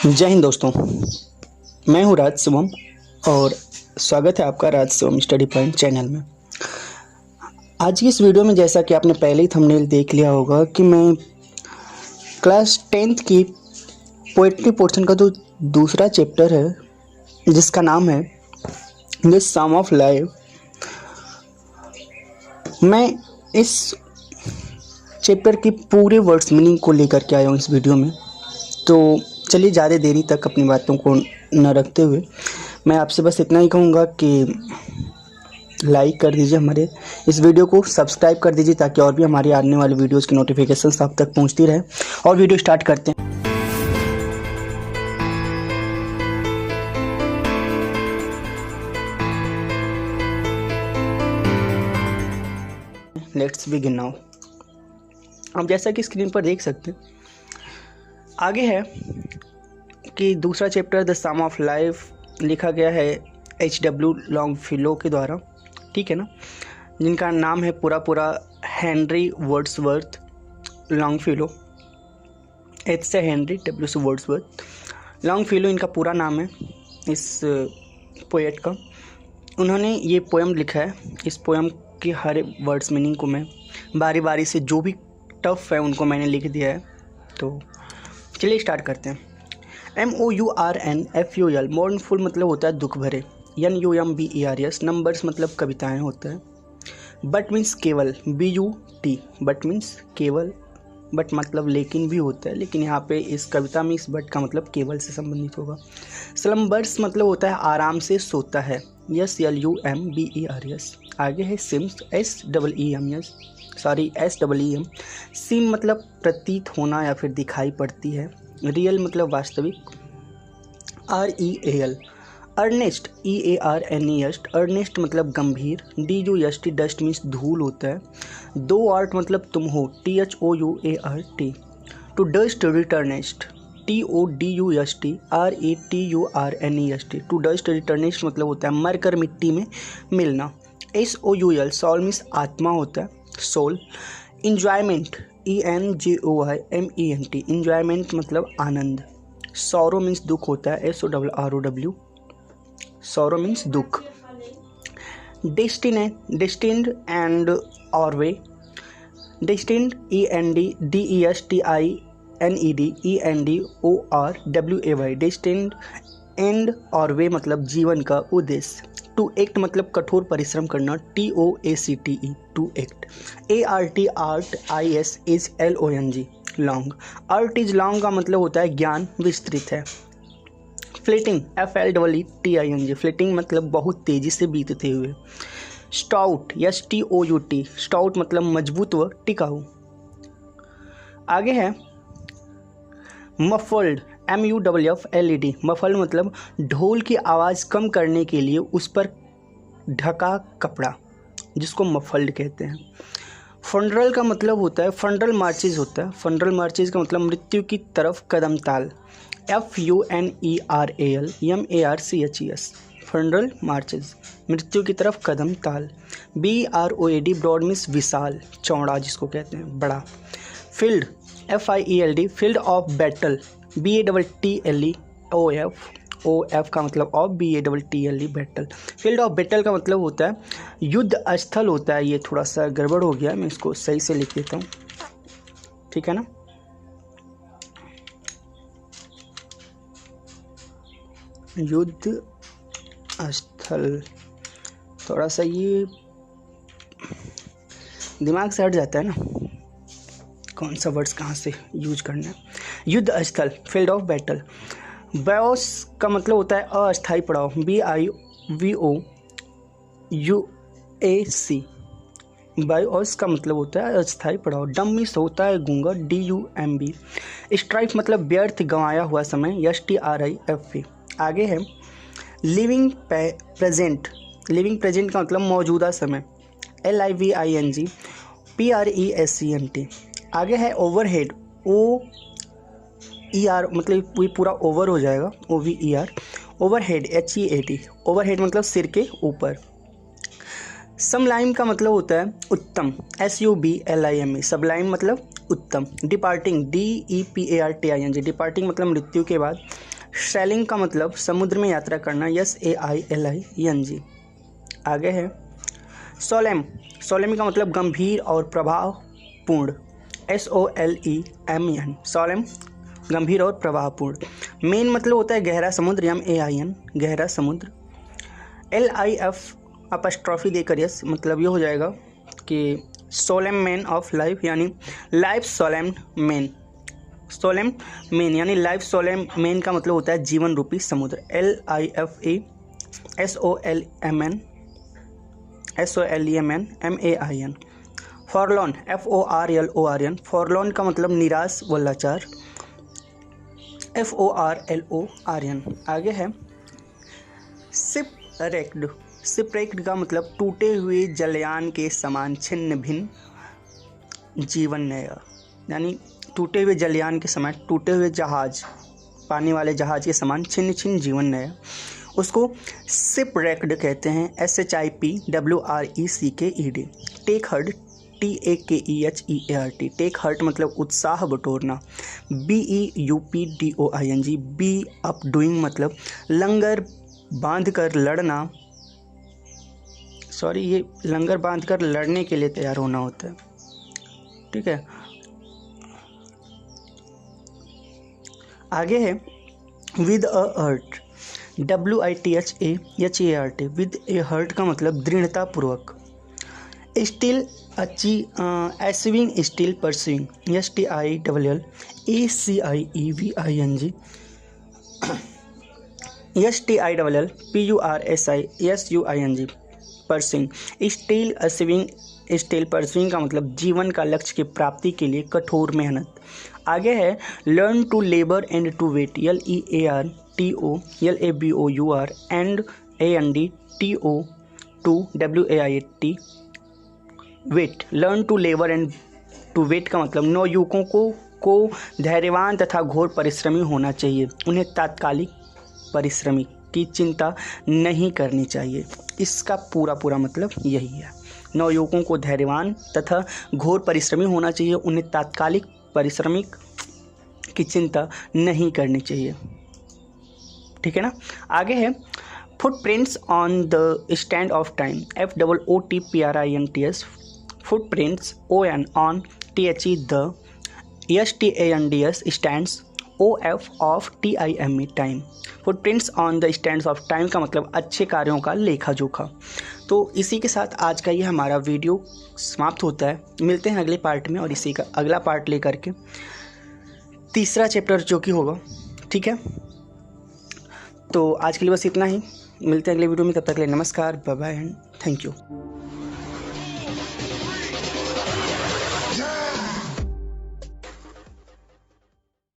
जय हिंद दोस्तों। मैं हूं राज शिवम और स्वागत है आपका राज शिवम स्टडी पॉइंट चैनल में। आज की इस वीडियो में जैसा कि आपने पहले ही थंबनेल देख लिया होगा कि मैं क्लास 10th की पोएट्री पोर्शन का जो दूसरा चैप्टर है जिसका नाम है द सम ऑफ लाइफ, मैं इस चैप्टर की पूरे वर्ड्स मीनिंग को लेकर के आया हूँ इस वीडियो में। तो चलिए ज़्यादा देरी तक अपनी बातों को न रखते हुए मैं आपसे बस इतना ही कहूँगा कि लाइक कर दीजिए, हमारे इस वीडियो को सब्सक्राइब कर दीजिए ताकि और भी हमारी आने वाली वीडियोस की नोटिफिकेशंस आप तक पहुँचती रहे। और वीडियो स्टार्ट करते हैं। Let's begin now. आप जैसा कि स्क्रीन पर देख सकते हैं, आगे है कि दूसरा chapter the sum of life लिखा गया है H.W. लॉन्गफेलो के द्वारा, ठीक है ना, जिनका नाम है पूरा हेनरी वर्ड्सवर्थ लॉन्गफेलो। एच से हेनरी, W से वर्ड्सवर्थ लॉन्गफेलो इनका पूरा नाम है इस पोएट का। उन्होंने ये पोएम लिखा है। इस पोएम की हर वर्ड्स मीनिंग को मैं बारी बारी से जो भी टफ है उनको मैंने लिख दिया है। तो चलिए स्टार्ट करते हैं। MOURNFUL मोurnful मतलब होता है दुख भरे। NUMBERS नंबर्स मतलब कविताएं होता है। बट मीन्स केवल, BUT बट मीन्स केवल, बट मतलब लेकिन भी होता है, लेकिन यहाँ पे इस कविता में इस बट का मतलब केवल से संबंधित होगा। स्लम्बर्स मतलब होता है आराम से सोता है। SLUMBERS। आगे है सिम्स, SEEM। सिम मतलब प्रतीत होना या फिर दिखाई पड़ती है। रियल मतलब वास्तविक। REAL। अर्नेस्ट, EARNEST अर्नेस्ट मतलब गंभीर। DUST डस्ट मीन्स धूल होता है। दो आर्ट मतलब तुम हो। THOUART। To dust returnest, TODUST RATURNEST to dust returnest मतलब होता है मर कर मिट्टी में मिलना। SOUL सोल मीन्स आत्मा होता है, सोल। इंजॉयमेंट, ENJOYMENT इंजॉयमेंट मतलब आनंद। सौरो मीन्स दुख होता है, SORROW सौरो मीन्स दुख। Destined end or way. Destined ENDESTINED destined end or way मतलब जीवन का उद्देश्य। टू एक्ट मतलब कठोर परिश्रम करना, TOACTE to act. ART art, ISLONG long. Art is long का मतलब होता है ज्ञान विस्तृत है। फ्लिटिंग, FLEETING फ्लिटिंग मतलब बहुत तेजी से बीतते हुए। स्टाउट, STOUT स्टाउट मतलब मजबूत व टिकाऊ। आगे है मफल्ड, MUFFLED मफल्ड मतलब ढोल की आवाज़ कम करने के लिए उस पर ढका कपड़ा, जिसको मफल्ड कहते हैं। फंड्रल का मतलब होता है फंड्रल मार्चेज होता है। फंड्रल मार्चेज का मतलब मृत्यु की तरफ कदम ताल। FUNERAL MARCHES फंड्रल मार्चेज मृत्यु की तरफ कदम ताल। BROAD ब्रॉड मीन्स विशाल, चौड़ा जिसको कहते हैं, बड़ा। Field, FIELD field of battle. BATTLEOF का मतलब of, BATTLE battle. Field of battle का मतलब होता है युद्ध स्थल होता है। ये थोड़ा सा गड़बड़ हो गया है, मैं इसको सही से लिख देता हूँ, ठीक है ना। युद्ध स्थल, थोड़ा सा ये दिमाग से हट जाता है ना, कौन सा वर्ड्स कहाँ से यूज करना है। युद्ध स्थल, फील्ड ऑफ बैटल। बायोस का मतलब होता है अस्थायी पड़ाव, BIVOUAC बायोस का मतलब होता है अस्थायी पड़ाव। डम मिस होता है गूंगा, DUMB। स्ट्राइफ मतलब व्यर्थ गंवाया हुआ समय, STRIFE। आगे है लिविंग प्रेजेंट। लिविंग प्रेजेंट का मतलब मौजूदा समय, LIVING PRESENT। आगे है ओवरहेड, OER मतलब ये पूरा ओवर हो जाएगा, OVER। ओवरहेड, HEAD ओवरहेड मतलब सिर के ऊपर। समलाइम का मतलब होता है उत्तम, SUBLIME सबलाइम मतलब उत्तम। डिपार्टिंग, DEPARTING डिपार्टिंग मतलब मृत्यु के बाद। सैलिंग का मतलब समुद्र में यात्रा करना, SAILING। आगे है सोलेम। सोलेम का मतलब गंभीर और प्रभावपूर्ण, SOLEMN। सोलेम गंभीर और प्रभावपूर्ण। मेन मतलब होता है गहरा समुद्र, MAIN गहरा समुद्र। LIF अपस्ट्रॉफी देकर यस, मतलब ये हो जाएगा कि सोलेम मैन ऑफ लाइफ, यानी life solemn man. Solemn man यानी लाइफ सोलेम मैन का मतलब होता है जीवन रूपी समुद्र, LIFE SOLEMN MAIN। फॉरलॉन FORLORN। फॉरलॉन का मतलब निराश व लाचार, FORLORN। आगे है शिपरेक्ड। शिपरेक्ड का मतलब टूटे हुए जलयान के समान छिन्न भिन्न जीवन नया, यानी टूटे हुए जलयान के समान, टूटे हुए जहाज, पानी वाले जहाज के समान छिन्न छिन्न जीवन नया, उसको शिपरेक्ड कहते हैं, SHIPWRECKED। Take heart TAKEHEART। Take heart मतलब उत्साह बटोरना, BEUPDOING। बी अप डूइंग मतलब लंगर बांध कर लड़ना, ये लंगर बांध कर लड़ने के लिए तैयार होना होता है, ठीक है। आगे है with a heart, WITHAHART। With a heart का मतलब दृढ़ता पूर्वक। Still achieving, still pursuing, STILLACIEVING। STILLPURSISUING pursuing. Still achieving, still pursuing का मतलब जीवन का लक्ष्य की प्राप्ति के लिए कठोर मेहनत। आगे है learn to labour and to wait, LEARTO LABOUR AND TO wait. Learn to labour and to wait का मतलब नवयुवकों को धैर्यवान तथा घोर परिश्रमी होना चाहिए, उन्हें तात्कालिक परिश्रमी की चिंता नहीं करनी चाहिए। इसका पूरा मतलब यही है, नवयुवकों को धैर्यवान तथा घोर परिश्रमी होना चाहिए, उन्हें तात्कालिक परिश्रमिक की चिंता नहीं करनी चाहिए, ठीक है ना। आगे है footprints on the stand of time, FOOTPRINTS। Footprints ON THE the STANDS stands OF of TIME time. Footprints on the stands of time का मतलब अच्छे कार्यों का लेखा जोखा। तो इसी के साथ आज का ये हमारा वीडियो समाप्त होता है। मिलते हैं अगले पार्ट में और इसी का अगला पार्ट लेकर के तीसरा चैप्टर जो कि होगा, ठीक है। तो आज के लिए बस इतना ही, मिलते हैं अगले वीडियो में, तब तक के लिए नमस्कार, bye bye and thank you.